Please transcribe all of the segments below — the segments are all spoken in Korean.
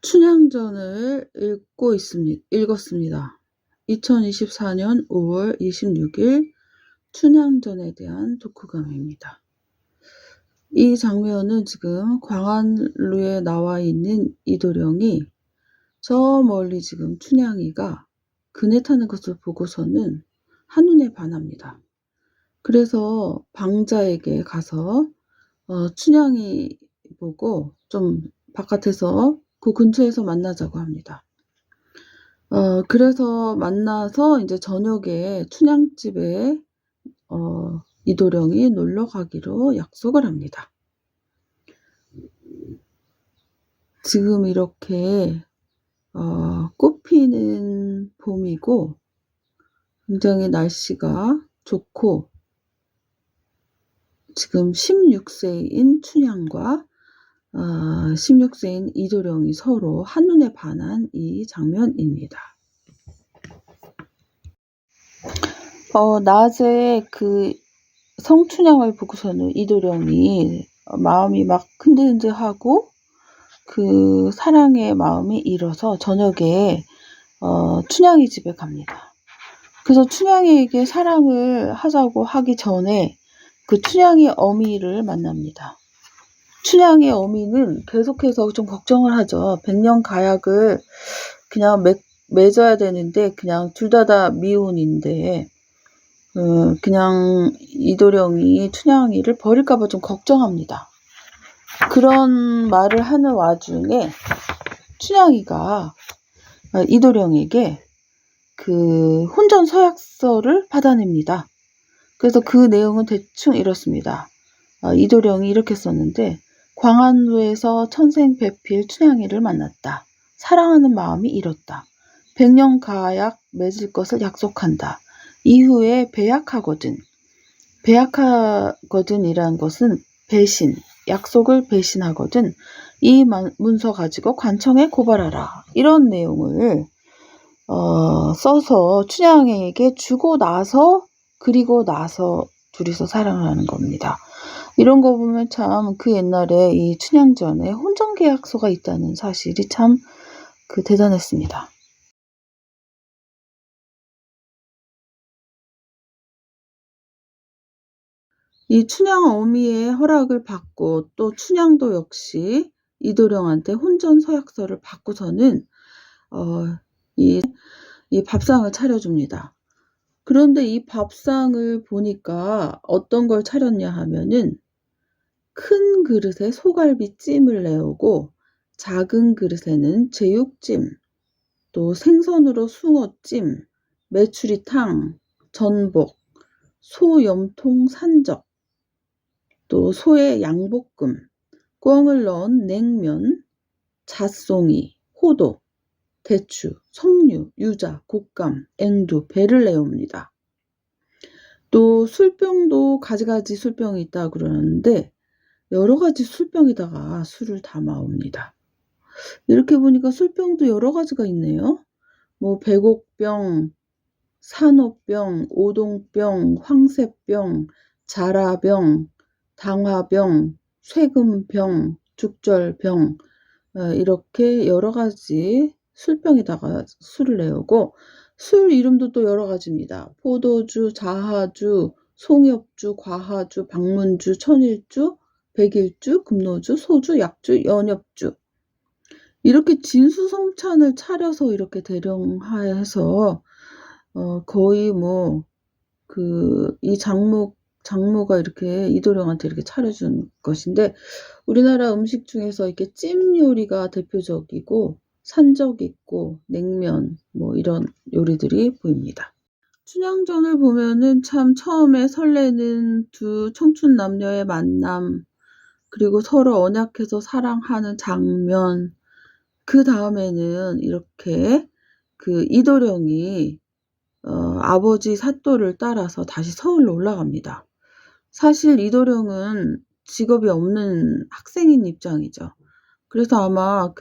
춘향전을 읽었습니다. 2024년 5월 26일 춘향전에 대한 독후감입니다. 이 장면은 지금 광안루에 나와 있는 이도령이 저 멀리 지금 춘향이가 그네 타는 것을 보고서는 한눈에 반합니다. 그래서 방자에게 가서 춘향이 보고 좀 바깥에서 그 근처에서 만나자고 합니다. 그래서 만나서 이제 저녁에 춘향집에 이도령이 놀러 가기로 약속을 합니다. 지금 이렇게 꽃피는 봄이고 굉장히 날씨가 좋고 지금 16세인 춘향과 16세인 이도령이 서로 한눈에 반한 이 장면입니다. 낮에 그 성춘향을 보고서는 이도령이 마음이 막 흔들흔들하고 그 사랑의 마음이 일어서 저녁에 춘향이 집에 갑니다. 그래서 춘향이에게 사랑을 하자고 하기 전에 그 춘향이 어미를 만납니다. 춘향의 어미는 계속해서 좀 걱정을 하죠. 백년가약을 그냥 맺어야 되는데 그냥 둘 다 미혼인데 그냥 이도령이 춘향이를 버릴까 봐 좀 걱정합니다. 그런 말을 하는 와중에 춘향이가 이도령에게 그 혼전 서약서를 받아냅니다. 그래서 그 내용은 대충 이렇습니다. 이도령이 이렇게 썼는데 광안루에서 천생배필 춘향이를 만났다. 사랑하는 마음이 일었다. 백년가약 맺을 것을 약속한다. 이후에 배약하거든. 배약하거든이라는 것은 배신, 약속을 배신하거든. 이 문서 가지고 관청에 고발하라. 이런 내용을 써서 춘향에게 주고 나서 그리고 나서 둘이서 사랑을 하는 겁니다. 이런 거 보면 참 그 옛날에 이 춘향전에 혼전계약서가 있다는 사실이 참 대단했습니다. 이 춘향 어미의 허락을 받고 또 춘향도 역시 이도령한테 혼전 서약서를 받고서는 이 밥상을 차려줍니다. 그런데 이 밥상을 보니까 어떤 걸 차렸냐 하면은 큰 그릇에 소갈비찜을 내오고 작은 그릇에는 제육찜, 또 생선으로 숭어찜, 메추리탕, 전복, 소염통 산적, 또 소의 양볶음, 꿩을 넣은 냉면, 잣송이, 호도, 대추, 석류, 유자, 곶감, 앵두, 배를 내옵니다. 또 술병도 가지가지 술병이 있다 그러는데 여러 가지 술병에다가 술을 담아옵니다. 이렇게 보니까 술병도 여러 가지가 있네요. 뭐 백옥병, 산호병, 오동병, 황새병, 자라병, 당화병, 쇠금병, 죽절병 이렇게 여러 가지 술병에다가 술을 내오고 술 이름도 또 여러 가지입니다. 포도주, 자하주, 송엽주, 과하주, 박문주, 천일주, 백일주, 금노주, 소주, 약주, 연엽주 이렇게 진수성찬을 차려서 이렇게 대령하여서 거의 뭐 이 장모가 이렇게 이도령한테 이렇게 차려준 것인데 우리나라 음식 중에서 이렇게 찜 요리가 대표적이고 산적 있고 냉면 뭐 이런 요리들이 보입니다. 춘향전을 보면은 참 처음에 설레는 두 청춘 남녀의 만남 그리고 서로 언약해서 사랑하는 장면 그 다음에는 이렇게 이도령이 아버지 사또를 따라서 다시 서울로 올라갑니다. 사실 이도령은 직업이 없는 학생인 입장이죠. 그래서 아마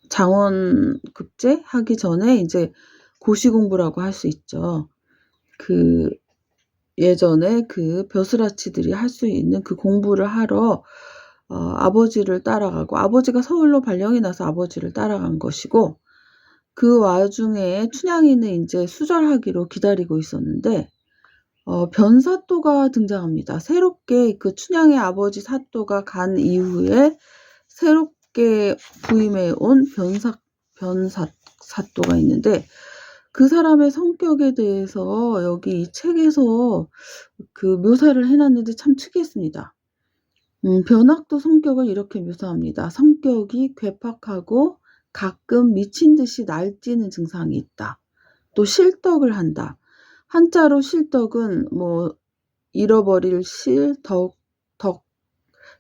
장원급제 하기 전에 이제 고시공부라고 할 수 있죠. 예전에 벼슬아치들이 할 수 있는 그 공부를 하러 아버지를 따라가고, 아버지가 서울로 발령이 나서 아버지를 따라간 것이고, 그 와중에 춘향이는 인제 수절하기로 기다리고 있었는데 변사또가 등장합니다. 새롭게 그 춘향의 아버지 사또가 간 이후에 새롭게 부임해 온 사또가 있는데, 그 사람의 성격에 대해서 여기 이 책에서 그 묘사를 해 놨는데 참 특이했습니다. 변학도 성격을 이렇게 묘사합니다. "성격이 괴팍하고 가끔 미친 듯이 날뛰는 증상이 있다. 또 실덕을 한다." 한자로 실덕은 뭐 잃어버릴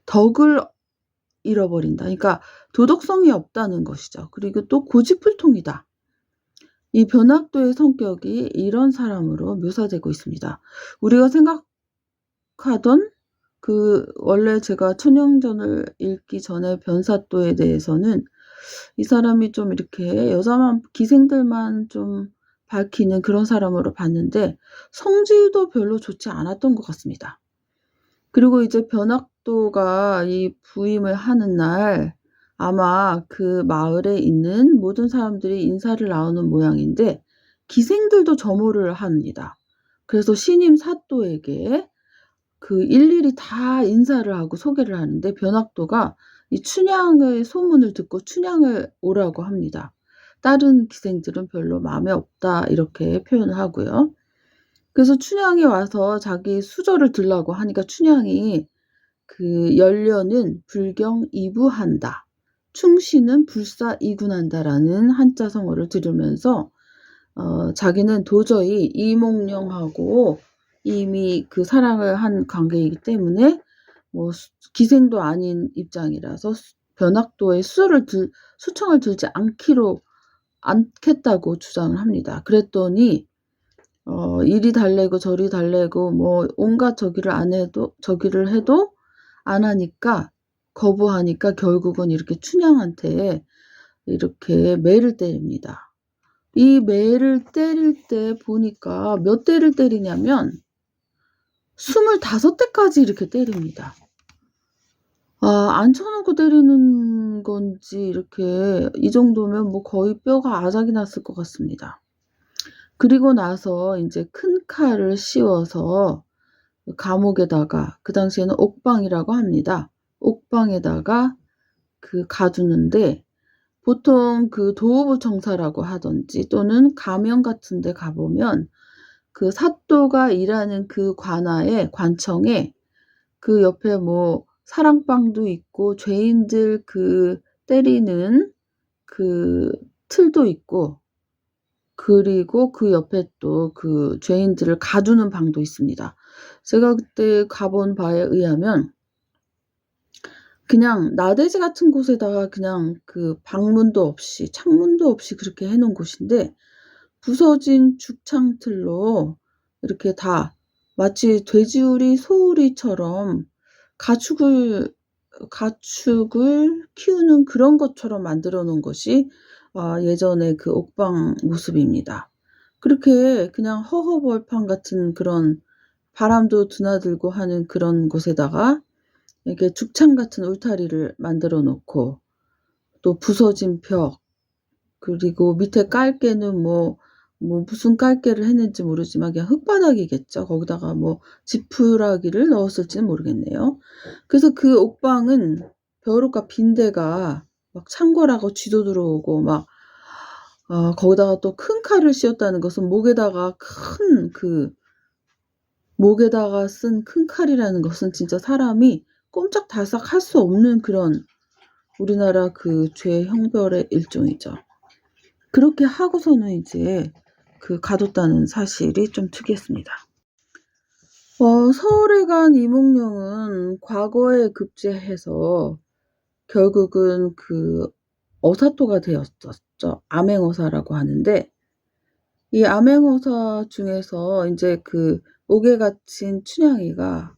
덕을 잃어버린다. 그러니까 도덕성이 없다는 것이죠. 그리고 또 고집불통이다. 이 변학도의 성격이 이런 사람으로 묘사되고 있습니다. 우리가 생각하던 원래 제가 춘향전을 읽기 전에 변사또에 대해서는 이 사람이 좀 이렇게 기생들만 좀 밝히는 그런 사람으로 봤는데, 성질도 별로 좋지 않았던 것 같습니다. 그리고 이제 변학도가 이 부임을 하는 날 아마 그 마을에 있는 모든 사람들이 인사를 나누는 모양인데, 기생들도 점호를 합니다. 그래서 신임 사또에게 일일이 다 인사를 하고 소개를 하는데, 변학도가 이 춘향의 소문을 듣고 춘향을 오라고 합니다. 다른 기생들은 별로 마음에 없다 이렇게 표현을 하고요. 그래서 춘향이 와서 자기 수절을 들라고 하니까 춘향이 연려는 불경 이부한다, 충신은 불사 이군한다라는 한자 성어를 들으면서 자기는 도저히 이몽룡하고 이미 사랑을 한 관계이기 때문에 뭐 기생도 아닌 입장이라서 변학도의 수청을 들지 않겠다고 주장을 합니다. 그랬더니 이리 달래고 저리 달래고 뭐 온갖 저기를 해도 안 하니까, 거부하니까 결국은 이렇게 춘향한테 이렇게 매를 때립니다. 이 매를 때릴 때 보니까 몇 대를 때리냐면 25대까지 이렇게 때립니다. 앉혀 놓고 때리는 건지 이렇게 이 정도면 뭐 거의 뼈가 아작이 났을 것 같습니다. 그리고 나서 인제 큰 칼을 씌워서 감옥에다가, 그 당시에는 옥방이라고 합니다. 옥방에다가 가두는데, 보통 도호부청사라고 하든지 또는 가면 같은 데 가 보면 사또가 일하는 관청에 옆에 뭐 사랑방도 있고 죄인들 때리는 틀도 있고, 그리고 옆에 또 죄인들을 가두는 방도 있습니다. 제가 그때 가본 바에 의하면 그냥 나대지 같은 곳에다가 그냥 방문도 없이 창문도 없이 그렇게 해 놓은 곳인데, 부서진 죽창틀로 이렇게 다 마치 돼지우리 소우리처럼 가축을 키우는 그런 것처럼 만들어 놓은 것이 예전의 옥방 모습입니다. 그렇게 그냥 허허벌판 같은 그런 바람도 드나들고 하는 그런 곳에다가 이렇게 죽창 같은 울타리를 만들어 놓고, 또 부서진 벽, 그리고 밑에 깔개는 무슨 깔개를 했는지 모르지만 그냥 흙바닥이겠죠. 거기다가 뭐 지푸라기를 넣었을지는 모르겠네요. 그래서 옥방은 벼룩과 빈대가 막 창궐하고 쥐도 들어오고 막, 거기다가 또 큰 칼을 씌웠다는 것은 목에다가 쓴 큰 칼이라는 것은 진짜 사람이 꼼짝달싹 할 수 없는 그런 우리나라 죄 형벌의 일종이죠. 그렇게 하고서는 이제 가뒀다는 사실이 좀 특이했습니다. 서울에 간 이몽룡은 과거에 급제해서 결국은 어사또가 되었었죠. 암행어사라고 하는데, 이 암행어사 중에서 이제 옥에 갇힌 춘향이가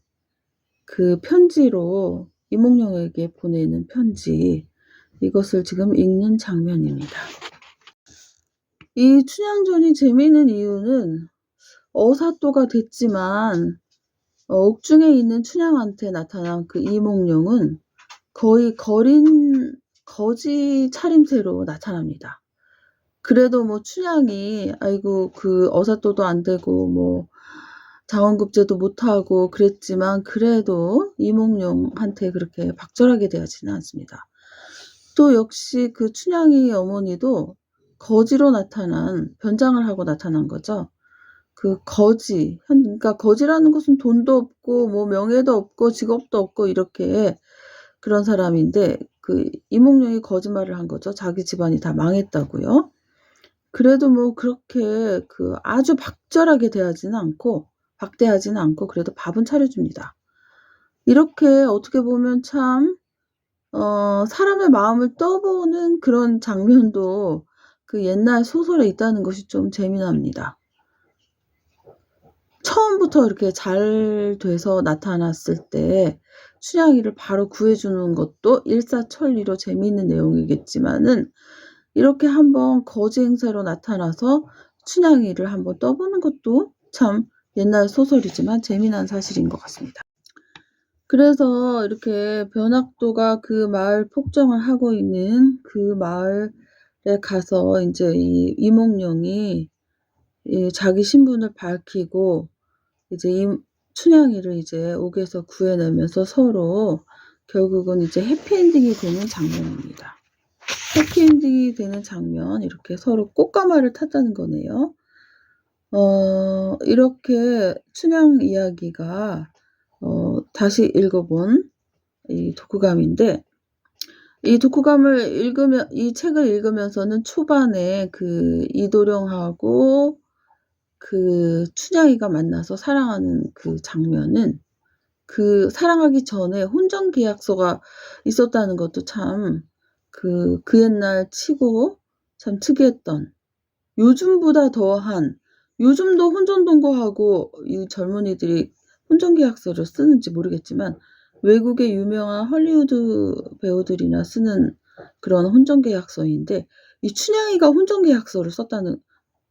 편지로 이몽룡에게 보내는 편지, 이것을 지금 읽는 장면입니다. 이 춘향전이 재미있는 이유는 어사또가 됐지만 옥중에 있는 춘향한테 나타난 이몽룡은 거의 거지 차림새로 나타납니다. 그래도 뭐 춘향이 아이고 그 어사또도 안 되고 뭐 자원급제도 못하고 그랬지만 그래도 이몽룡한테 그렇게 박절하게 대하지는 않습니다. 또 역시 그 춘향이 어머니도 거지로 나타난 변장을 하고 나타난 거죠. 그 거지 그러니까 거지라는 것은 돈도 없고 뭐 명예도 없고 직업도 없고 이렇게 그런 사람인데 그 이몽룡이 거짓말을 한 거죠. 자기 집안이 다 망했다고요. 그래도 뭐 그렇게 그 아주 박절하게 대하지는 않고 박대하지는 않고 그래도 밥은 차려줍니다. 이렇게 어떻게 보면 참 사람의 마음을 떠보는 그런 장면도 그 옛날 소설에 있다는 것이 좀 재미납니다. 처음부터 이렇게 잘 돼서 나타났을 때 춘향이를 바로 구해주는 것도 일사천리로 재미있는 내용이겠지만은 이렇게 한번 거지 행세로 나타나서 춘향이를 한번 떠보는 것도 참 옛날 소설이지만 재미난 사실인 것 같습니다. 그래서 이렇게 변학도가 그 마을 폭정을 하고 있는 그 마을에 가서 이제 이 이몽룡이 자기 신분을 밝히고 이제 춘향이를 이제 옥에서 구해내면서 서로 결국은 이제 해피엔딩이 되는 장면입니다. 해피엔딩이 되는 장면, 이렇게 서로 꽃가마를 탔다는 거네요. 이렇게 춘향 이야기가 다시 읽어본 이 독후감인데, 이 책을 읽으면서는 초반에 그 이도령하고 그 춘향이가 만나서 사랑하는 그 장면은 그 사랑하기 전에 혼전계약서가 있었다는 것도 참 그 옛날 치고 참 특이했던, 요즘보다 더한, 요즘도 혼전동거하고 이 젊은이들이 혼전계약서를 쓰는지 모르겠지만 외국의 유명한 헐리우드 배우들이나 쓰는 그런 혼전계약서인데 이 춘향이가 혼전계약서를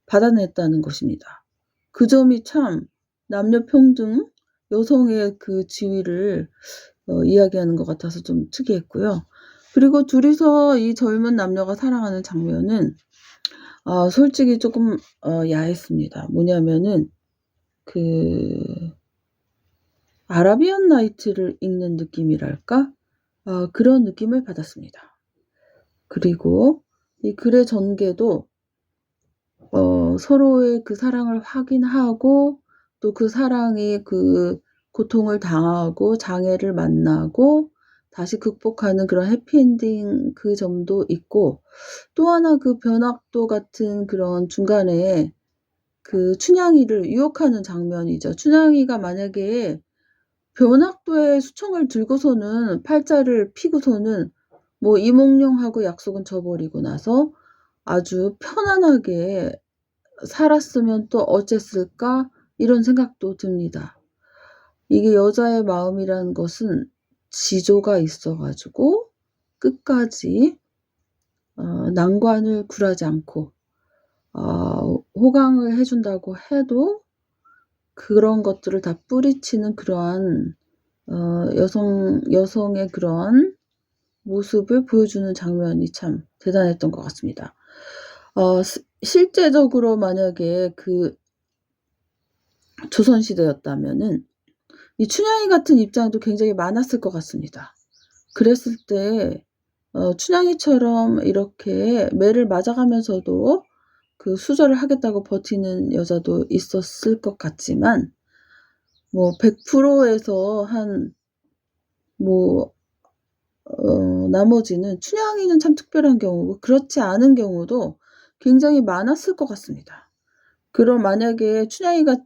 받아냈다는 것입니다. 그 점이 참 남녀평등, 여성의 그 지위를 이야기하는 것 같아서 좀 특이했고요. 그리고 둘이서 이 젊은 남녀가 사랑하는 장면은 솔직히 조금 야했습니다. 뭐냐면은 그 아라비안 나이트를 읽는 느낌이랄까? 그런 느낌을 받았습니다. 그리고 이 글의 전개도 서로의 그 사랑을 확인하고 또 그 사랑이 그 고통을 당하고 장애를 만나고 다시 극복하는 그런 해피엔딩 그 점도 있고, 또 하나 그 변학도 같은 그런 중간에 그 춘향이를 유혹하는 장면이죠. 춘향이가 만약에 변학도의 수청을 들고서는 팔자를 피고서는 뭐 이몽룡하고 약속은 져버리고 나서 아주 편안하게 살았으면 또 어쨌을까 이런 생각도 듭니다. 이게 여자의 마음이라는 것은 지조가 있어 가지고 끝까지 난관을 굴하지 않고 호강을 해 준다고 해도 그런 것들을 다 뿌리치는 그러한 여성의 그런 모습을 보여주는 장면이 참 대단했던 것 같습니다. 실제적으로 만약에 그 조선시대였다면은 이 춘향이 같은 입장도 굉장히 많았을 것 같습니다. 그랬을 때 춘향이처럼 이렇게 매를 맞아가면서도 그 수절을 하겠다고 버티는 여자도 있었을 것 같지만 뭐 100%에서 한 뭐 나머지는 춘향이는 참 특별한 경우고 그렇지 않은 경우도 굉장히 많았을 것 같습니다. 그럼 만약에 춘향이가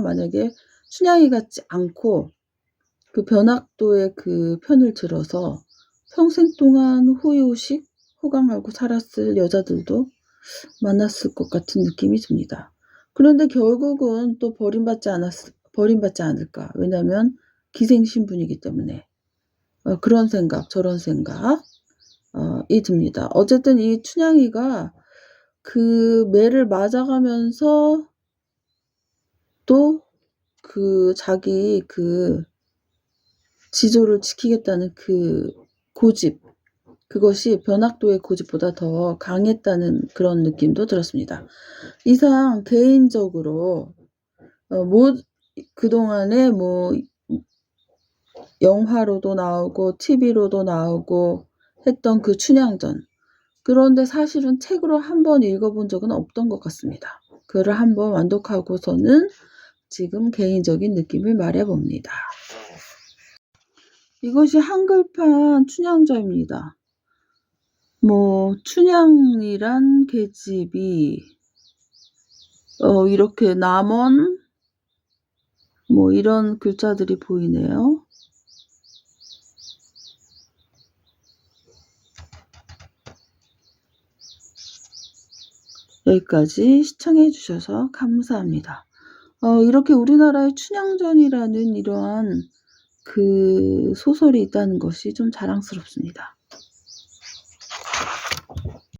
만약에 춘향이 같지 않고 그 변학도의 그 편을 들어서 평생 동안 호의호식 호강하고 살았을 여자들도 많았을 것 같은 느낌이 듭니다. 그런데 결국은 또 버림받지 않을까. 왜냐하면 기생신분이기 때문에 그런 생각 저런 생각이 듭니다. 어쨌든 이 춘향이가 그 매를 맞아가면서 또 그 자기 그 지조를 지키겠다는 그 고집, 그것이 변학도의 고집보다 더 강했다는 그런 느낌도 들었습니다. 이상 개인적으로 그동안에 영화로도 나오고 TV로도 나오고 했던 그 춘향전, 그런데 사실은 책으로 한번 읽어본 적은 없던 것 같습니다. 그를 한번 완독하고서는 지금 개인적인 느낌을 말해봅니다. 이것이 한글판 춘향전입니다. 춘향이란 계집이 이렇게 남원 이런 글자들이 보이네요. 여기까지 시청해 주셔서 감사합니다. 이렇게 우리나라에 춘향전이라는 이러한 그 소설이 있다는 것이 좀 자랑스럽습니다.